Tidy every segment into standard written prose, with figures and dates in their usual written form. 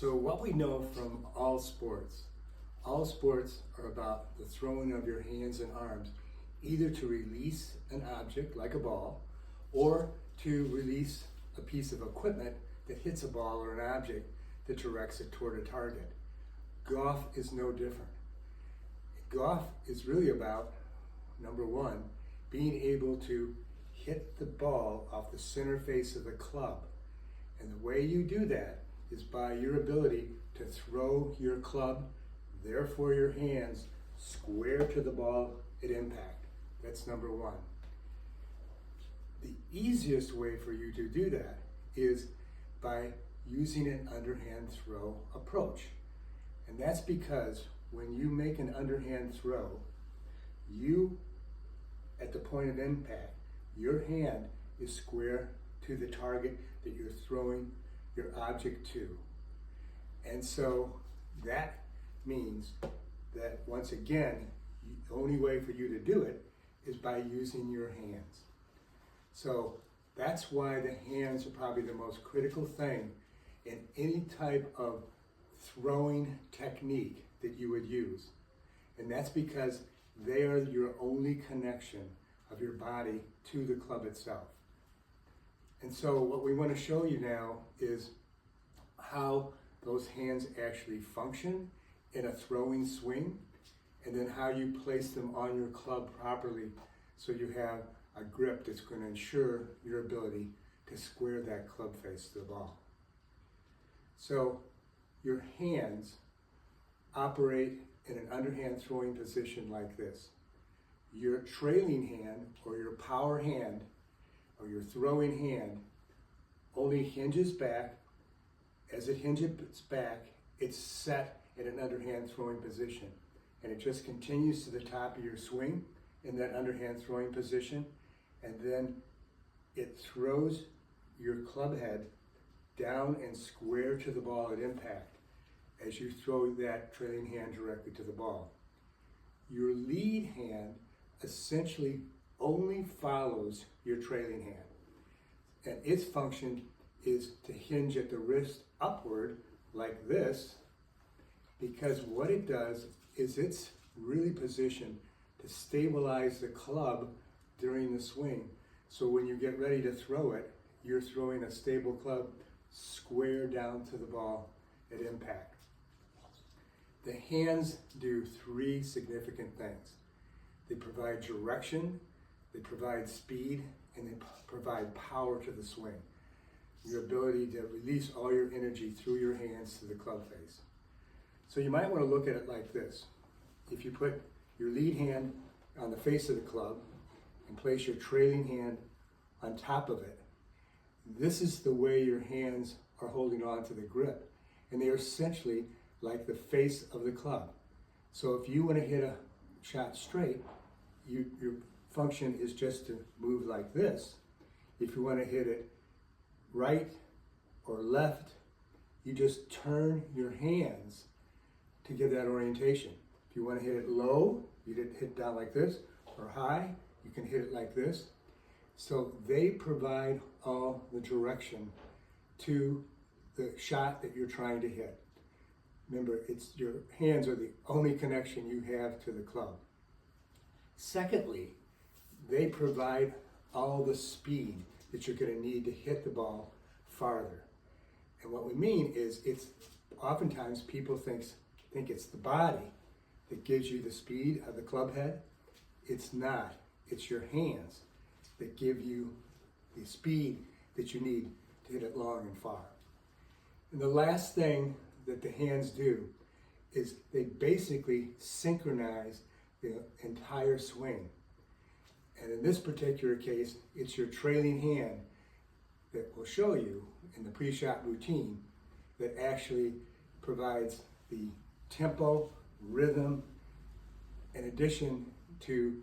So what we know from all sports are about the throwing of your hands and arms, either to release an object like a ball, or to release a piece of equipment that hits a ball or an object that directs it toward a target. Golf is no different. Golf is really about, number one, being able to hit the ball off the center face of the club. And the way you do that is by your ability to throw your club, therefore your hands, square to the ball at impact. That's number one. The easiest way for you to do that is by using an underhand throw approach. And that's because when you make an underhand throw, you, at the point of impact, your hand is square to the target that you're throwing your object to. And so that means that once again, the only way for you to do it is by using your hands. So that's why the hands are probably the most critical thing in any type of throwing technique that you would use. And that's because they are your only connection of your body to the club itself. And so what we want to show you now is how those hands actually function in a throwing swing, and then how you place them on your club properly so you have a grip that's going to ensure your ability to square that club face to the ball. So your hands operate in an underhand throwing position like this. Your trailing hand, or your power hand, or your throwing hand, only hinges back. As it hinges back, it's set in an underhand throwing position. And it just continues to the top of your swing in that underhand throwing position. And then it throws your club head down and square to the ball at impact as you throw that trailing hand directly to the ball. Your lead hand essentially only follows your trailing hand. And its function is to hinge at the wrist upward like this, because what it does is it's really positioned to stabilize the club during the swing. So when you get ready to throw it, you're throwing a stable club square down to the ball at impact. The hands do three significant things. They provide direction, they provide speed, and they provide power to the swing. Your ability to release all your energy through your hands to the club face. So you might want to look at it like this. If you put your lead hand on the face of the club and place your trailing hand on top of it, this is the way your hands are holding on to the grip. And they are essentially like the face of the club. So if you want to hit a shot straight, your function is just to move like this. If you want to hit it right or left, you just turn your hands to give that orientation. If you want to hit it low, you hit down like this, or high, you can hit it like this. So they provide all the direction to the shot that you're trying to hit. Remember, it's your hands are the only connection you have to the club. Secondly, they provide all the speed that you're going to need to hit the ball farther. And what we mean is, it's oftentimes people think it's the body that gives you the speed of the club head. It's not. It's your hands that give you the speed that you need to hit it long and far. And the last thing that the hands do is they basically synchronize the entire swing. And in this particular case, it's your trailing hand that will show you in the pre-shot routine that actually provides the tempo, rhythm, in addition to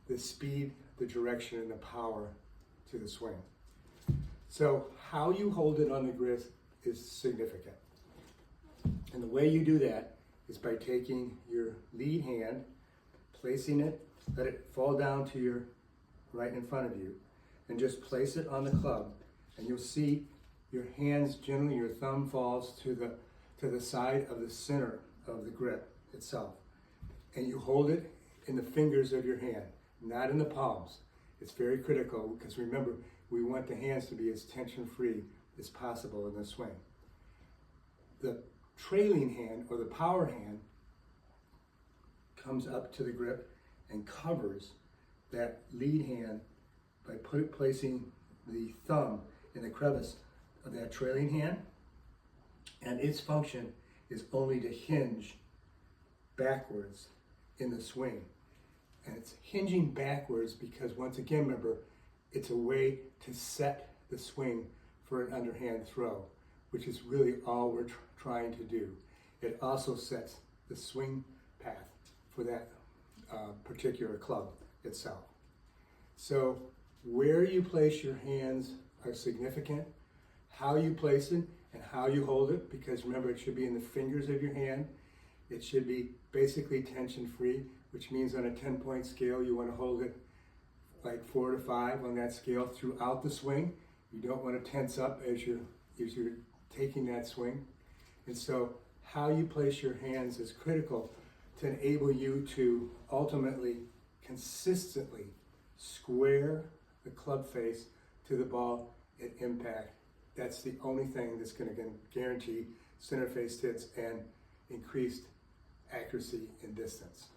the speed, the direction, and the power to the swing. So how you hold it on the grip is significant. And the way you do that is by taking your lead hand, placing it, let it fall down to your right in front of you, and just place it on the club. And you'll see your hands, generally your thumb falls to the to the side of the center of the grip itself. And you hold it in the fingers of your hand, not in the palms. It's very critical because remember, we want the hands to be as tension-free as possible in the swing. The trailing hand or the power hand comes up to the grip and covers that lead hand by placing the thumb in the crevice of that trailing hand, and its function is only to hinge backwards in the swing. And it's hinging backwards because, once again, remember, it's a way to set the swing for an underhand throw, which is really all we're trying to do. It also sets the swing path for that particular club itself. So where you place your hands are significant, how you place it and how you hold it, because remember, it should be in the fingers of your hand. It should be basically tension-free, which means on a 10-point scale, you want to hold it like 4 to 5 on that scale throughout the swing. You don't want to tense up as you're taking that swing. And so how you place your hands is critical to enable you to ultimately, consistently square the club face to the ball at impact. That's the only thing that's going to guarantee center face hits and increased accuracy and distance.